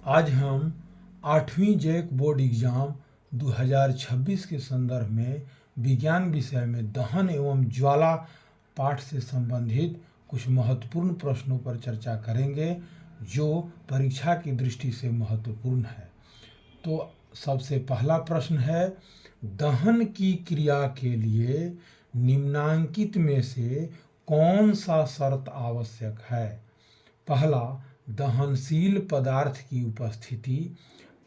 आज हम 8वीं जैक बोर्ड एग्ज़ाम 2026 के संदर्भ में विज्ञान विषय में दहन एवं ज्वाला पाठ से संबंधित कुछ महत्वपूर्ण प्रश्नों पर चर्चा करेंगे जो परीक्षा की दृष्टि से महत्वपूर्ण है। तो सबसे पहला प्रश्न है, दहन की क्रिया के लिए निम्नांकित में से कौन सा शर्त आवश्यक है? पहला, दहनशील पदार्थ की उपस्थिति,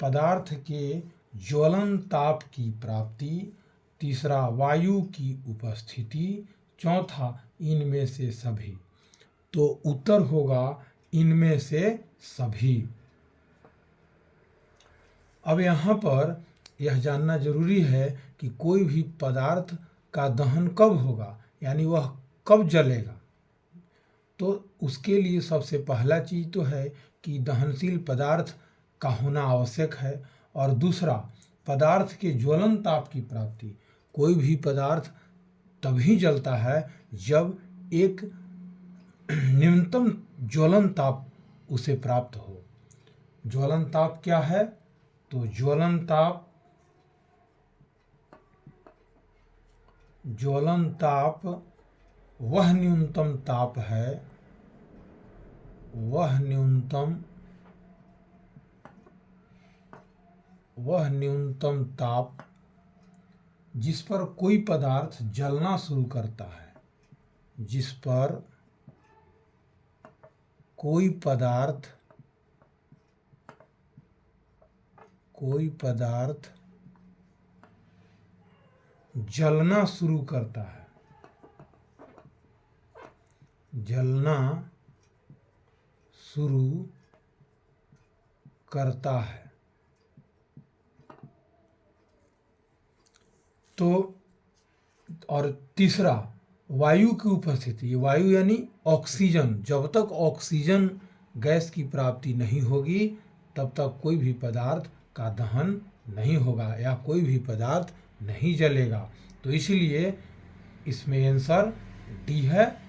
पदार्थ के ज्वलन ताप की प्राप्ति, तीसरा वायु की उपस्थिति, चौथा इनमें से सभी। तो उत्तर होगा इनमें से सभी। अब यहाँ पर यह जानना जरूरी है कि कोई भी पदार्थ का दहन कब होगा, यानी वह कब जलेगा। तो उसके लिए सबसे पहला चीज़ तो है कि दहनशील पदार्थ का होना आवश्यक है, और दूसरा पदार्थ के ज्वलन ताप की प्राप्ति। कोई भी पदार्थ तभी जलता है जब एक न्यूनतम ज्वलन ताप उसे प्राप्त हो। ज्वलन ताप क्या है? तो ज्वलन ताप वह न्यूनतम ताप है, वह न्यूनतम ताप जिस पर कोई पदार्थ जलना शुरू करता है, जिस पर कोई पदार्थ जलना शुरू करता है, तो और तीसरा वायु की उपस्थिति। वायु यानी ऑक्सीजन। जब तक ऑक्सीजन गैस की प्राप्ति नहीं होगी तब तक कोई भी पदार्थ का दहन नहीं होगा या कोई भी पदार्थ नहीं जलेगा। तो इसलिए इसमें आंसर डी है।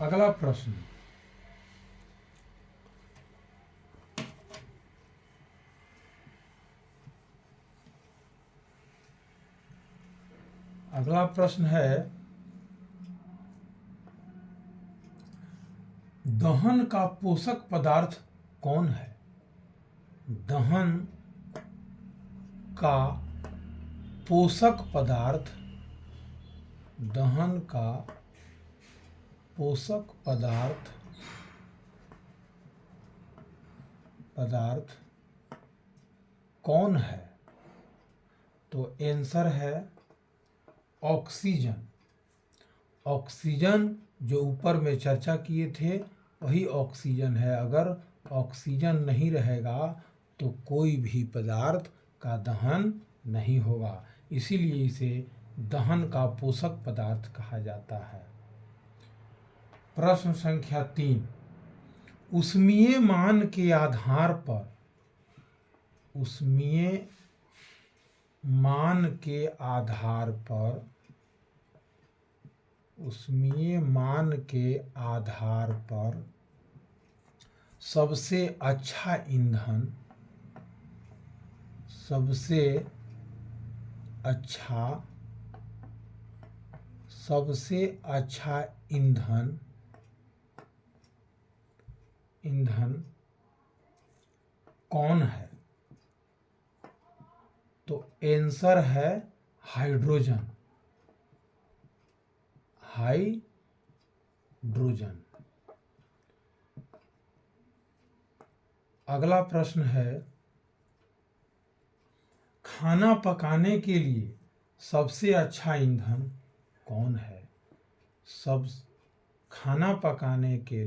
अगला प्रश्न, है, दहन का पोषक पदार्थ कौन है? दहन का पोषक पदार्थ कौन है? तो आंसर है ऑक्सीजन। ऑक्सीजन जो ऊपर में चर्चा किए थे वही ऑक्सीजन है। अगर ऑक्सीजन नहीं रहेगा तो कोई भी पदार्थ का दहन नहीं होगा, इसीलिए इसे दहन का पोषक पदार्थ कहा जाता है। प्रश्न संख्या 3, ऊष्मीय मान के आधार पर सबसे अच्छा ईंधन कौन है? तो आंसर है हाइड्रोजन। अगला प्रश्न है, खाना पकाने के लिए सबसे अच्छा ईंधन कौन है? खाना पकाने के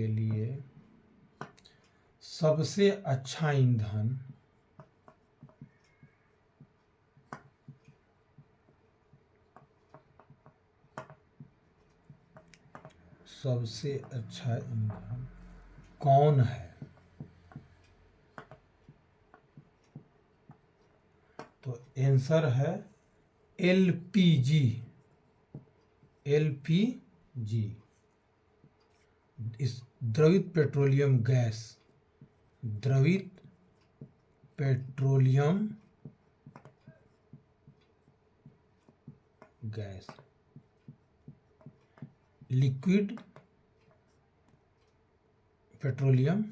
लिए सबसे अच्छा ईंधन कौन है? तो आंसर है एलपीजी, एलपीजी इस द्रवित पेट्रोलियम गैस, द्रवित petroleum gas, liquid petroleum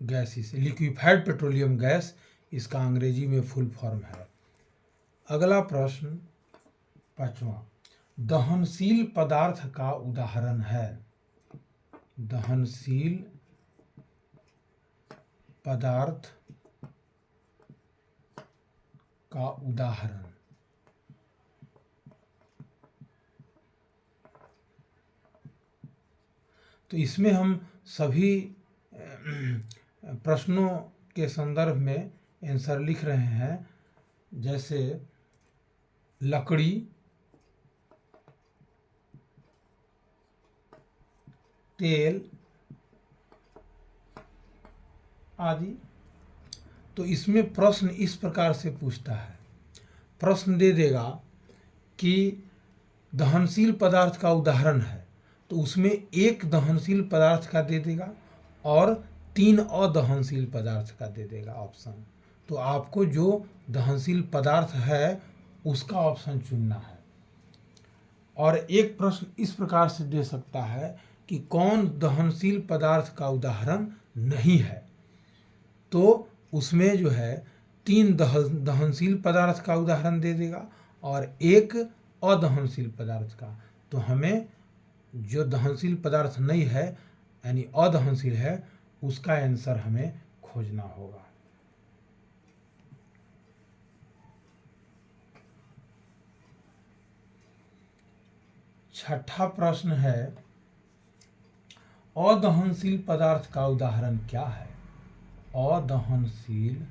gas, इसे लिक्विफाइड पेट्रोलियम गैस इसका अंग्रेजी में फुल फॉर्म है। अगला प्रश्न 5वां, दहनशील पदार्थ का उदाहरण है। दहनशील पदार्थ का उदाहरण, तो इसमें हम सभी प्रश्नों के संदर्भ में आंसर लिख रहे हैं। जैसे लकड़ी, तेल आदि। तो इसमें प्रश्न इस प्रकार से पूछता है, प्रश्न दे देगा कि दहनशील पदार्थ का उदाहरण है, तो उसमें एक दहनशील पदार्थ का दे देगा और 3 अदहनशील पदार्थ का दे देगा ऑप्शन। तो आपको जो दहनशील पदार्थ है उसका ऑप्शन चुनना है। और एक प्रश्न इस प्रकार से दे सकता है कि कौन दहनशील पदार्थ का उदाहरण नहीं है, तो उसमें जो है 3 दहनशील पदार्थ का उदाहरण दे देगा और एक अदहनशील पदार्थ का। तो हमें जो दहनशील पदार्थ नहीं है यानी अदहनशील है उसका आंसर हमें खोजना होगा। छठा प्रश्न है, अदहनशील पदार्थ का उदाहरण क्या है। अदहनशील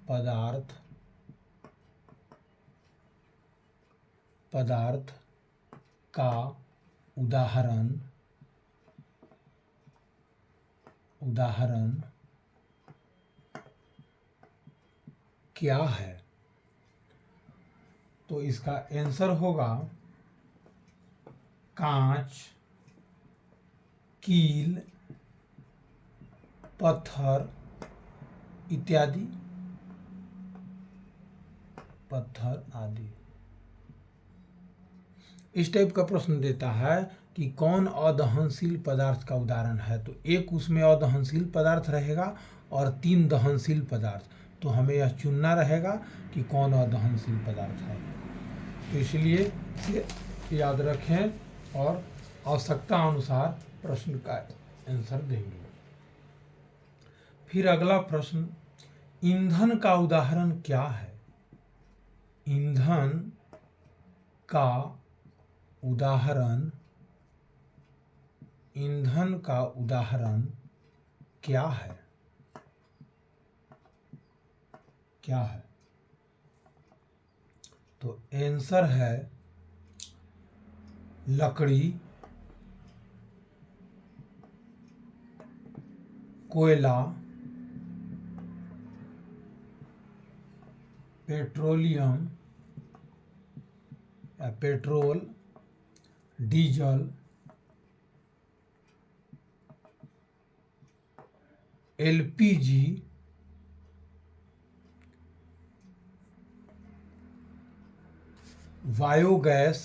पदार्थ का उदाहरण क्या है। तो इसका आंसर होगा कांच, कील, पत्थर इत्यादि, पत्थर आदि। इस टाइप का प्रश्न देता है कि कौन अदहनशील पदार्थ का उदाहरण है, तो एक उसमें अदहनशील पदार्थ रहेगा और 3 दहनशील पदार्थ। तो हमें यह चुनना रहेगा कि कौन अदहनशील पदार्थ है। तो इसलिए याद रखें और आवश्यकता अनुसार प्रश्न का आंसर देंगे। फिर अगला प्रश्न, ईंधन का उदाहरण क्या है। ईंधन का उदाहरण क्या है। तो आंसर है लकड़ी, कोयला, पेट्रोलियम या पेट्रोल, डीजल, एलपीजी, बायोगैस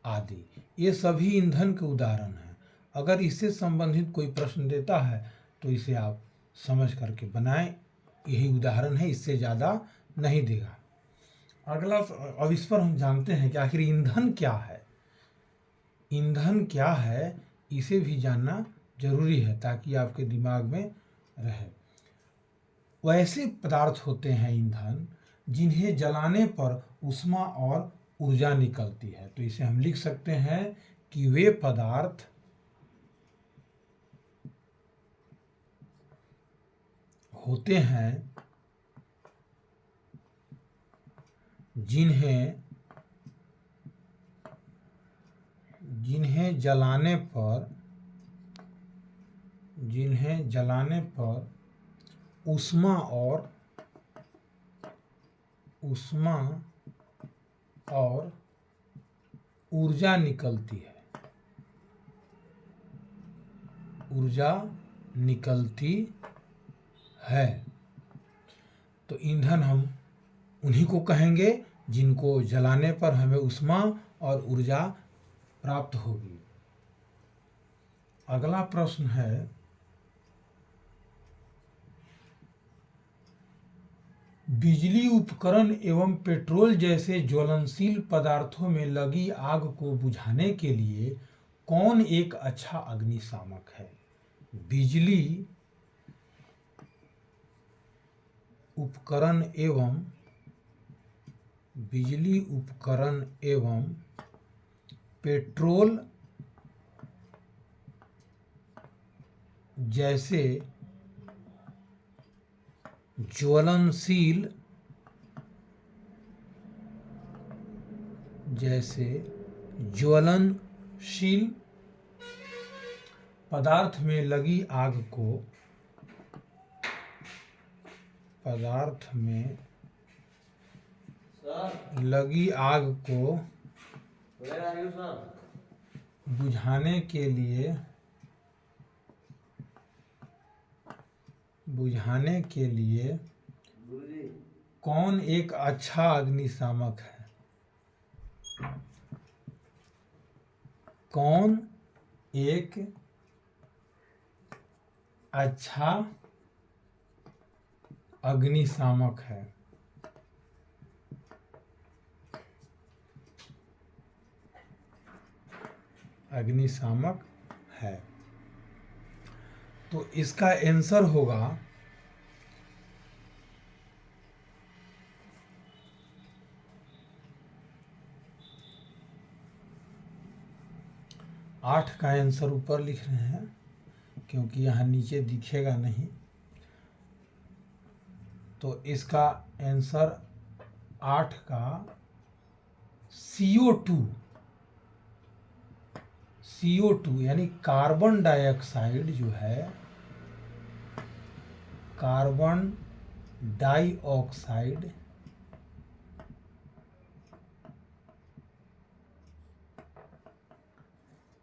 आदि। ये सभी ईंधन के उदाहरण हैं। अगर इससे संबंधित कोई प्रश्न देता है तो इसे आप समझ करके बनाएं, यही उदाहरण है, इससे ज़्यादा नहीं देगा। अगला, अब इस पर हम जानते हैं कि आखिर ईंधन क्या है। ईंधन क्या है इसे भी जानना जरूरी है ताकि आपके दिमाग में रहे। वैसे पदार्थ होते हैं ईंधन जिन्हें जलाने पर ऊष्मा और ऊर्जा निकलती है। तो इसे हम लिख सकते हैं कि वे पदार्थ होते हैं जिन्हें जिन्हें जलाने पर ऊष्मा और ऊर्जा निकलती है। तो ईंधन हम उन्हीं को कहेंगे जिनको जलाने पर हमें ऊष्मा और ऊर्जा प्राप्त होगी। अगला प्रश्न है, बिजली उपकरण एवं पेट्रोल जैसे ज्वलनशील पदार्थों में लगी आग को बुझाने के लिए कौन एक अच्छा अग्निशामक है? बिजली उपकरण एवं पेट्रोल जैसे ज्वलनशील पदार्थ में लगी आग को बुझाने के लिए कौन एक अच्छा अग्निशामक है? कौन एक अच्छा अग्निशामक है? तो इसका आंसर होगा 8 का आंसर ऊपर लिख रहे हैं क्योंकि यहाँ नीचे दिखेगा नहीं। तो इसका आंसर 8 का CO2 यानी कार्बन डाइऑक्साइड जो है, कार्बन डाइऑक्साइड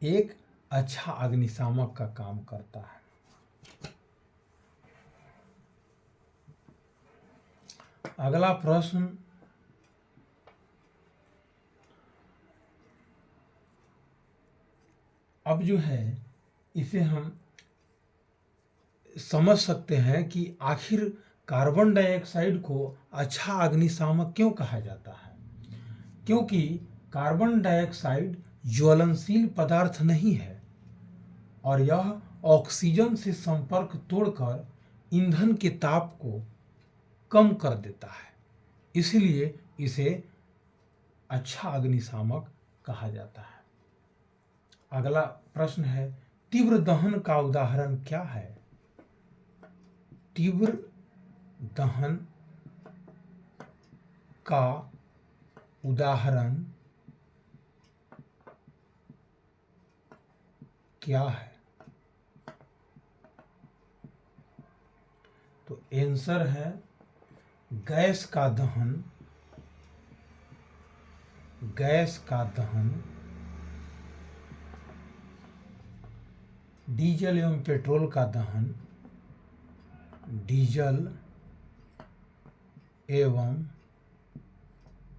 एक अच्छा अग्निशामक का काम करता है। अगला प्रश्न, अब जो है इसे हम समझ सकते हैं कि आखिर कार्बन डाइऑक्साइड को अच्छा अग्निशामक क्यों कहा जाता है। क्योंकि कार्बन डाइऑक्साइड ज्वलनशील पदार्थ नहीं है और यह ऑक्सीजन से संपर्क तोड़कर ईंधन के ताप को कम कर देता है, इसलिए इसे अच्छा अग्निशामक कहा जाता है। अगला प्रश्न है, तीव्र दहन का उदाहरण क्या है? तीव्र दहन का उदाहरण क्या है? तो आंसर है गैस का दहन डीजल एवं पेट्रोल का दहन, डीजल एवं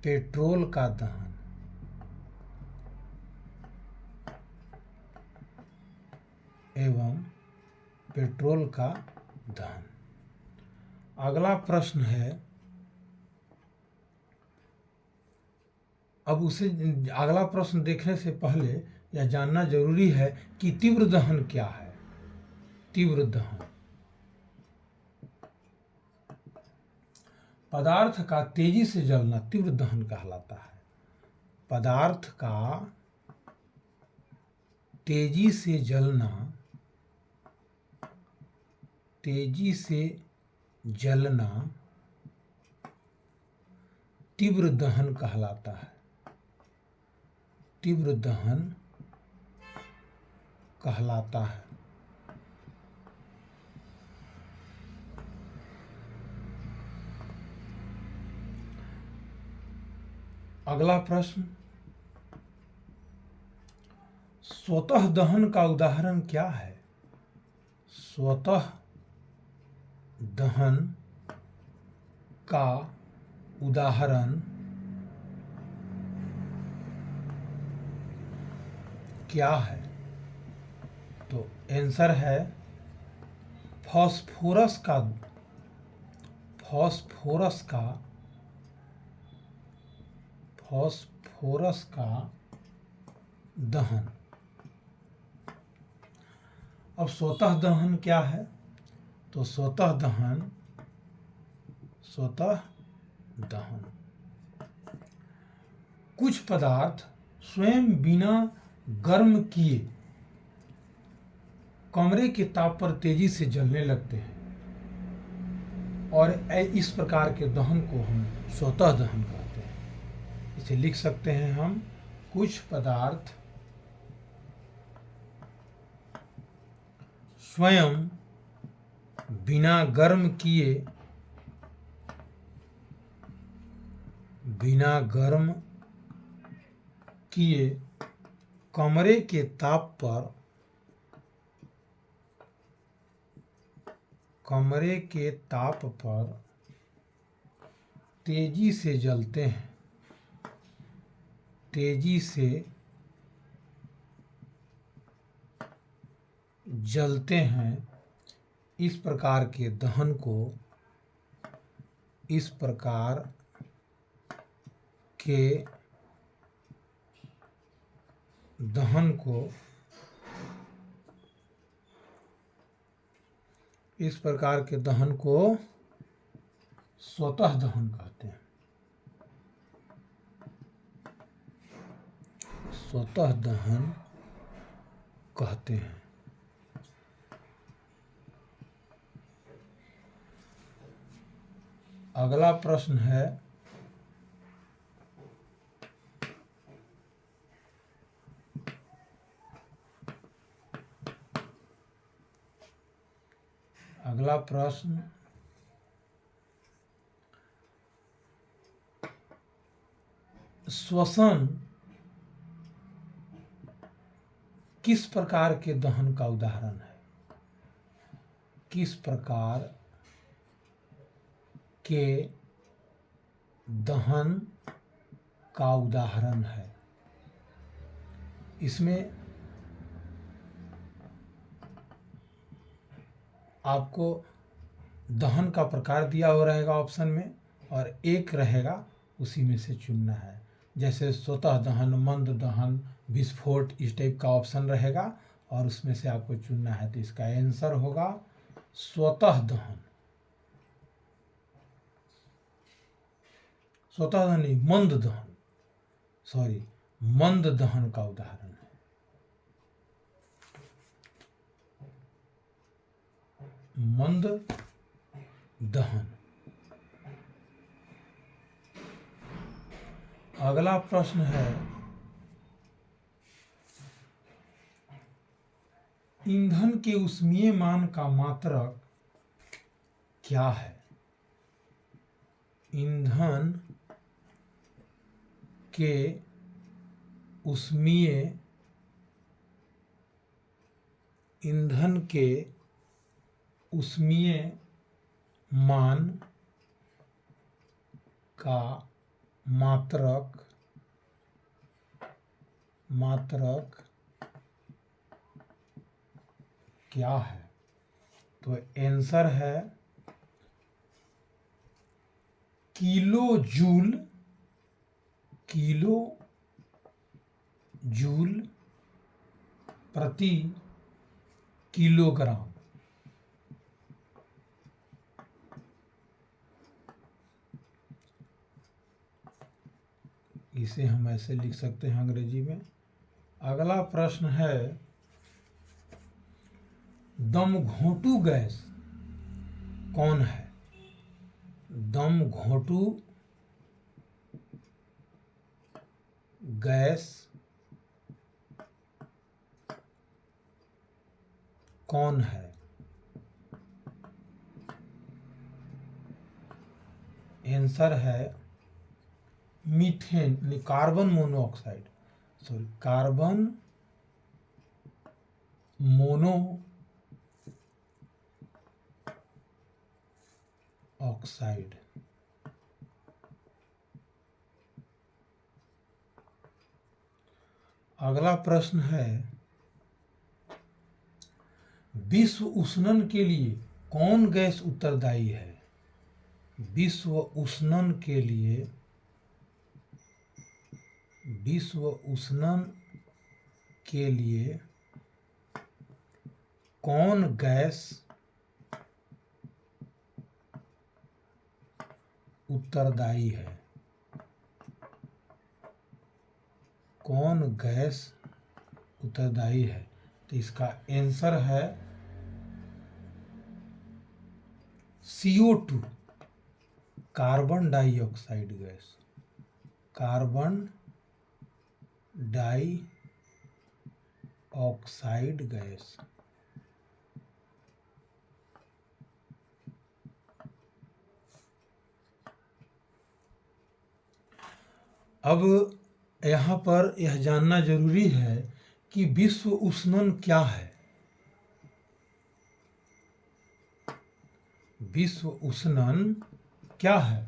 पेट्रोल का दहन अगला प्रश्न है, अब उसे अगला प्रश्न देखने से पहले यह जानना जरूरी है कि तीव्र दहन क्या है। तीव्र दहन पदार्थ का तेजी से जलना तीव्र दहन कहलाता है। पदार्थ का तेजी से जलना तीव्र दहन कहलाता है। तीव्र दहन कहलाता है। अगला प्रश्न, स्वतः दहन का उदाहरण क्या है? स्वतः दहन का उदाहरण क्या है? तो आंसर है फास्फोरस का दहन। अब स्वतः दहन क्या है? तो स्वतः दहन कुछ पदार्थ स्वयं बिना गर्म किए कमरे के ताप पर तेजी से जलने लगते हैं, और इस प्रकार के दहन को हम स्वतः दहन कहते हैं। इसे लिख सकते हैं हम, कुछ पदार्थ स्वयं बिना गर्म किए कमरे के ताप पर तेजी से जलते हैं। इस प्रकार के दहन को स्वतः दहन कहते हैं। स्वतः दहन कहते हैं। अगला प्रश्न है, श्वसन किस प्रकार के दहन का उदाहरण है? किस प्रकार के दहन का उदाहरण है? इसमें आपको दहन का प्रकार दिया हुआ रहेगा ऑप्शन में, और एक रहेगा उसी में से चुनना है। जैसे स्वतः दहन, मंद दहन, विस्फोट, इस टाइप का ऑप्शन रहेगा और उसमें से आपको चुनना है। तो इसका आंसर होगा स्वतः दहन। स्वतः दहन नहीं, मंद दहन का उदाहरण है। मंद दहन। अगला प्रश्न है, ईंधन के ऊष्मीय मान का मात्रक क्या है? ईंधन के ऊष्मीय मान का मात्रक क्या है? तो आंसर है किलो जूल प्रति किलोग्राम। इसे हम ऐसे लिख सकते हैं अंग्रेजी में। अगला प्रश्न है, दमघोंटू गैस कौन है? दमघोंटू गैस कौन है? आंसर है methane, carbon monoxide, sorry carbon mono oxide. अगला प्रश्न है, विश्व उष्णन के लिए कौन गैस उत्तरदायी है? विश्व उष्णन के लिए, विश्व उष्णन के लिए कौन गैस उत्तरदायी है? कौन गैस उत्तरदायी है? तो इसका आंसर है CO2, carbon dioxide gas. Carbon dioxide gas. अब यहाँ पर यह जानना जरूरी है कि विश्व उष्णन क्या है। विश्व उष्णन क्या है?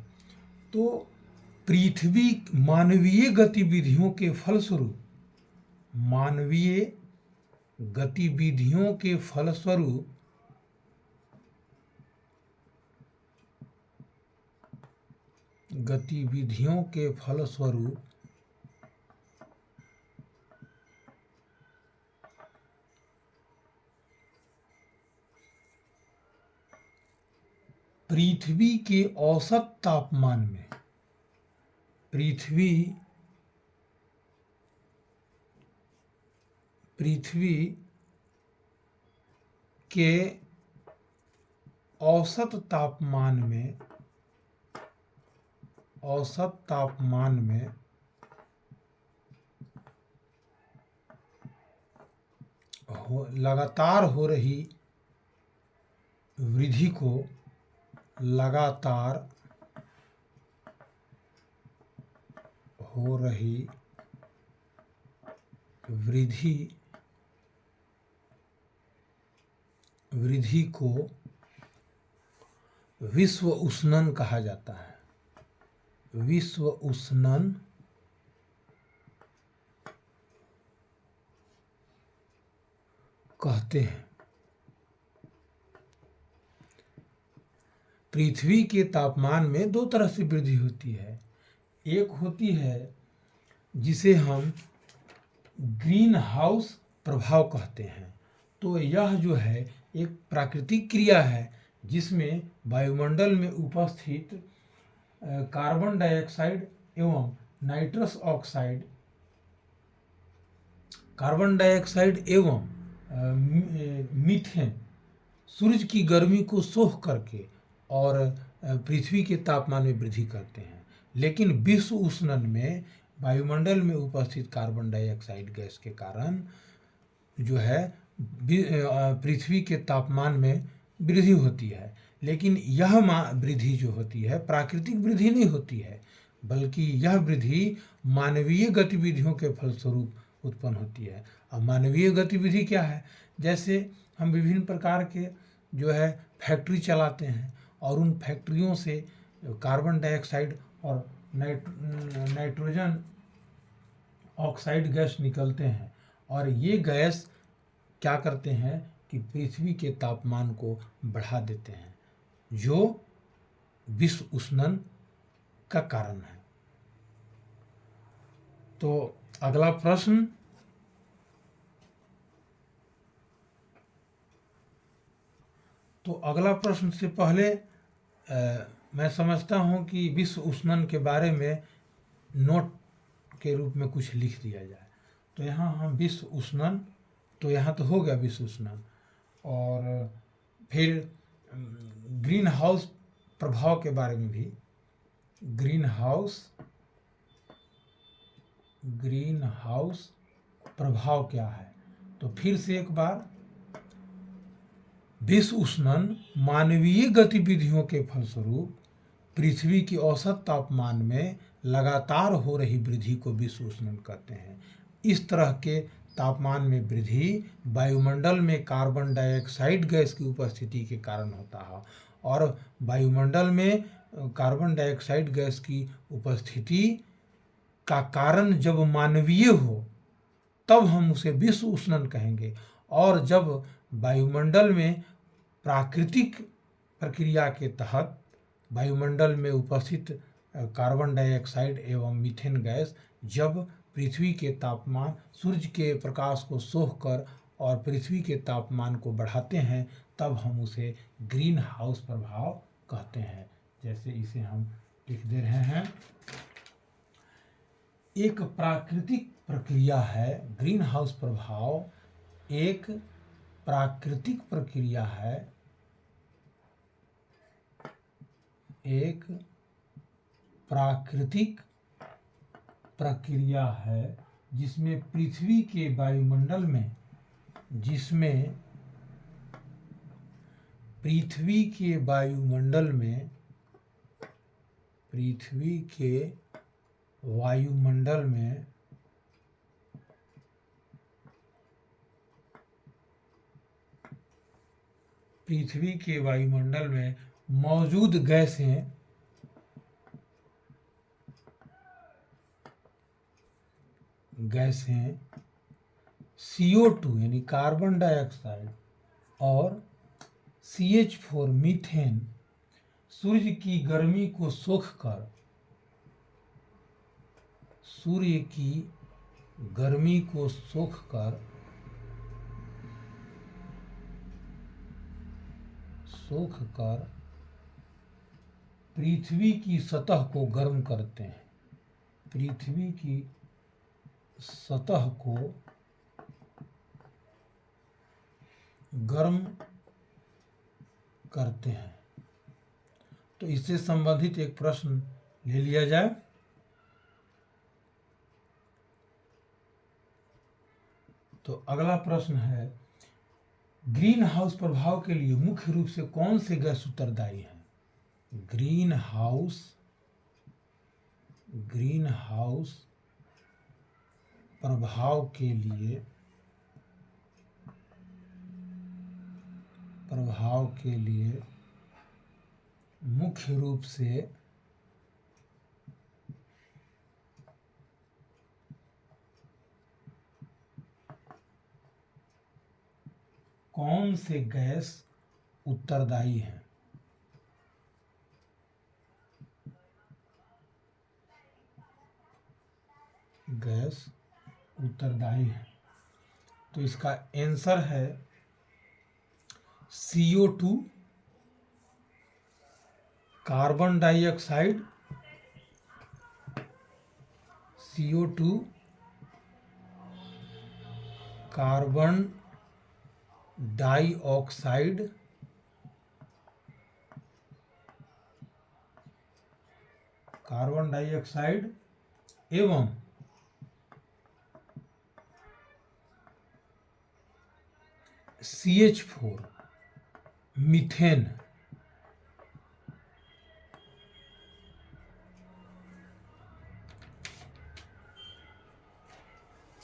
तो पृथ्वी मानवीय गतिविधियों के फलस्वरूप, मानवीय गतिविधियों के फलस्वरूप गतिविधियों के फलस्वरूप पृथ्वी के औसत तापमान में, पृथ्वी के औसत तापमान में, औसत तापमान में लगातार हो रही वृद्धि को, लगातार हो रही वृद्धि को विश्व उष्णन कहा जाता है। विश्व उष्णन कहते हैं। पृथ्वी के तापमान में दो तरह से वृद्धि होती है। एक होती है जिसे हम ग्रीन हाउस प्रभाव कहते हैं। तो यह जो है एक प्राकृतिक क्रिया है जिसमें वायुमंडल में उपस्थित कार्बन डाइऑक्साइड एवं नाइट्रस ऑक्साइड, कार्बन डाइऑक्साइड एवं मीथेन सूरज की गर्मी को सोख करके और पृथ्वी के तापमान में वृद्धि करते हैं। लेकिन विश्व उष्णन में वायुमंडल में उपस्थित कार्बन डाइऑक्साइड गैस के कारण जो है पृथ्वी के तापमान में वृद्धि होती है। लेकिन यह वृद्धि जो होती है प्राकृतिक वृद्धि नहीं होती है, बल्कि यह वृद्धि मानवीय गतिविधियों के फलस्वरूप उत्पन्न होती है। अब मानवीय गतिविधि क्या है? जैसे हम विभिन्न प्रकार के जो है फैक्ट्री चलाते हैं और उन फैक्ट्रियों से कार्बन डाइऑक्साइड और नाइट्रोजन ऑक्साइड गैस निकलते हैं और ये गैस क्या करते हैं कि पृथ्वी के तापमान को बढ़ा देते हैं, जो विश्व उष्णन का कारण है। तो अगला प्रश्न, से पहले मैं समझता हूं कि विश्व उष्णन के बारे में नोट के रूप में कुछ लिख दिया जाए। तो यहाँ हम विश्व उष्णन, तो यहाँ तो हो गया विश्व उष्णन, और फिर ग्रीन हाउस प्रभाव के बारे में भी, ग्रीन हाउस प्रभाव क्या है। तो फिर से एक बार विश्व उष्णन मानवीय गतिविधियों के फलस्वरूप पृथ्वी की औसत तापमान में लगातार हो रही वृद्धि को विश्व उष्णन कहते हैं। इस तरह के तापमान में वृद्धि वायुमंडल में कार्बन डाइऑक्साइड गैस की उपस्थिति के कारण होता है, और वायुमंडल में कार्बन डाइऑक्साइड गैस की उपस्थिति का कारण जब मानवीय हो तब हम उसे विश्व उष्णन कहेंगे, और जब वायुमंडल में प्राकृतिक प्रक्रिया के तहत वायुमंडल में उपस्थित कार्बन डाइऑक्साइड एवं मीथेन गैस जब पृथ्वी के तापमान सूर्य के प्रकाश को सोखकर और पृथ्वी के तापमान को बढ़ाते हैं, तब हम उसे ग्रीन हाउस प्रभाव कहते हैं। जैसे इसे हम लिख दे रहे हैं, एक प्राकृतिक प्रक्रिया है ग्रीन हाउस प्रभाव, एक प्राकृतिक प्रक्रिया है, एक प्राकृतिक प्रक्रिया है जिसमें पृथ्वी के वायुमंडल में पृथ्वी के वायुमंडल में मौजूद गैसें CO2 यानी कार्बन डाइऑक्साइड और CH4 मीथेन सूर्य की गर्मी को सोखकर पृथ्वी की सतह को गर्म करते हैं। पृथ्वी की सतह को गर्म करते हैं। तो इससे संबंधित एक प्रश्न ले लिया जाए। तो अगला प्रश्न है, ग्रीन हाउस प्रभाव के लिए मुख्य रूप से कौन से गैस उत्तरदायी हैं? ग्रीन हाउस प्रभाव के लिए मुख्य रूप से कौन से गैस उत्तरदायी हैं? तो इसका आंसर है CO2 carbon dioxide, CO2 carbon dioxide एवं CH4 मीथेन।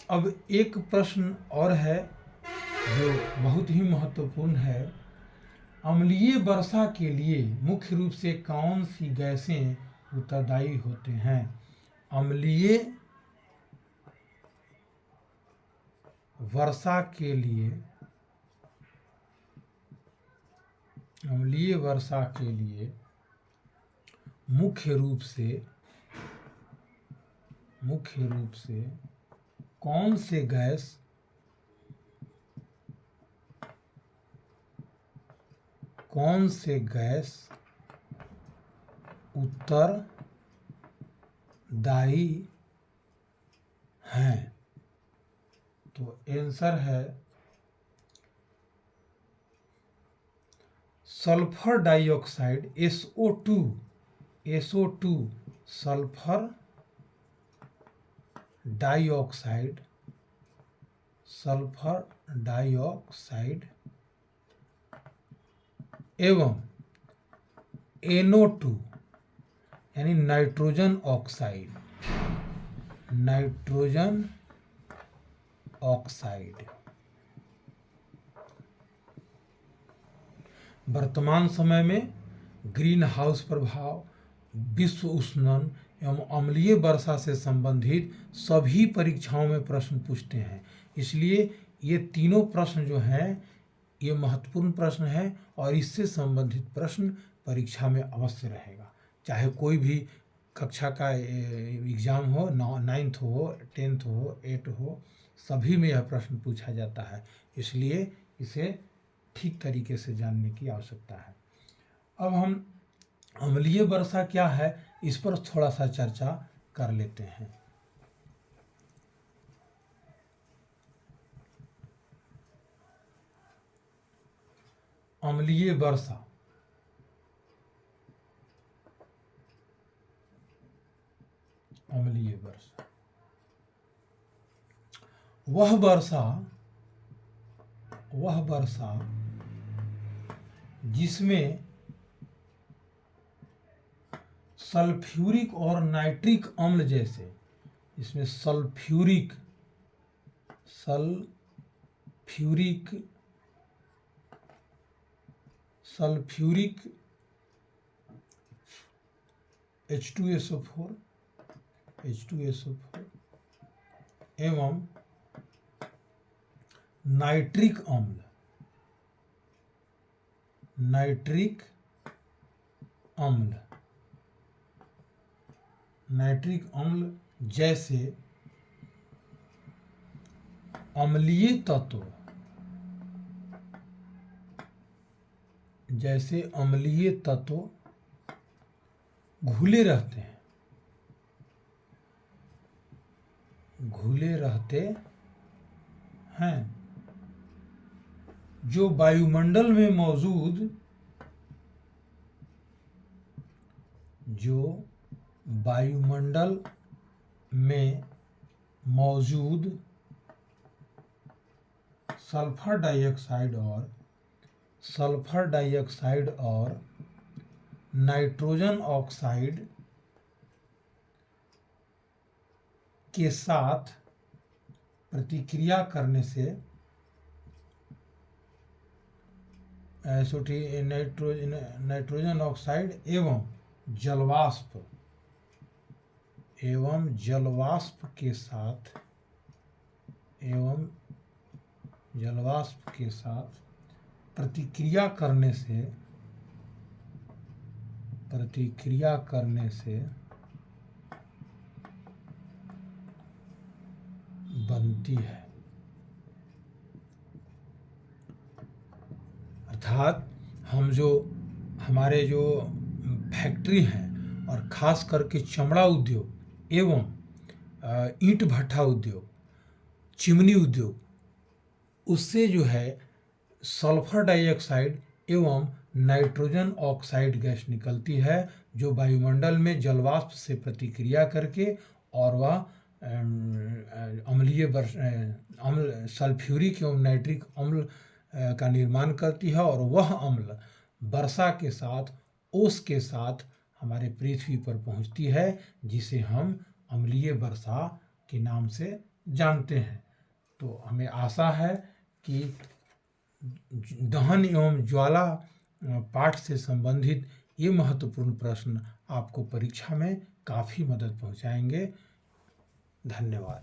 अब एक प्रश्न और है जो बहुत ही महत्वपूर्ण है, अम्लीय वर्षा के लिए मुख्य रूप से कौन सी गैसें उत्तरदायी होते हैं? अम्लीय वर्षा के लिए मुख्य रूप से कौन से गैस उत्तरदायी हैं? तो आंसर है sulphur dioxide SO2 sulphur dioxide एवं NO2 यानी नाइट्रोजन ऑक्साइड, नाइट्रोजन ऑक्साइड वर्तमान समय में ग्रीन हाउस प्रभाव, विश्व उष्णन एवं अम्लीय वर्षा से संबंधित सभी परीक्षाओं में प्रश्न पूछते हैं। इसलिए ये तीनों प्रश्न जो हैं ये महत्वपूर्ण प्रश्न है और इससे संबंधित प्रश्न परीक्षा में अवश्य रहेगा। चाहे कोई भी कक्षा का एग्ज़ाम हो, 9th हो, 10th हो, 8 हो, सभी में यह प्रश्न पूछा जाता है। इसलिए इसे ठीक तरीके से जानने की आवश्यकता है। अब हम अम्लीय वर्षा क्या है इस पर थोड़ा सा चर्चा कर लेते हैं। अम्लीय वर्षा वह वर्षा जिसमें सल्फ्यूरिक और नाइट्रिक अम्ल जैसे, इसमें सल्फ्यूरिक H2SO4 एवं नाइट्रिक अम्ल जैसे अम्लीय तत्व घुले रहते हैं जो वायुमंडल में मौजूद सल्फर डाइऑक्साइड और नाइट्रोजन ऑक्साइड के साथ प्रतिक्रिया करने से नाइट्रोजन ऑक्साइड एवं जलवाष्प के साथ प्रतिक्रिया करने से बनती है। अर्थात हमारे जो फैक्ट्री हैं और खास करके चमड़ा उद्योग एवं ईंट भट्ठा उद्योग, चिमनी उद्योग, उससे जो है सल्फर डाइऑक्साइड एवं नाइट्रोजन ऑक्साइड गैस निकलती है जो वायुमंडल में जलवाष्प से प्रतिक्रिया करके और वह अम्ल सल्फ्यूरिक एवं नाइट्रिक अम्ल का निर्माण करती है और वह अम्ल वर्षा के साथ, ओस के साथ हमारे पृथ्वी पर पहुंचती है जिसे हम अम्लीय वर्षा के नाम से जानते हैं। तो हमें आशा है कि दहन एवं ज्वाला पाठ से संबंधित ये महत्वपूर्ण प्रश्न आपको परीक्षा में काफ़ी मदद पहुंचाएंगे। धन्यवाद।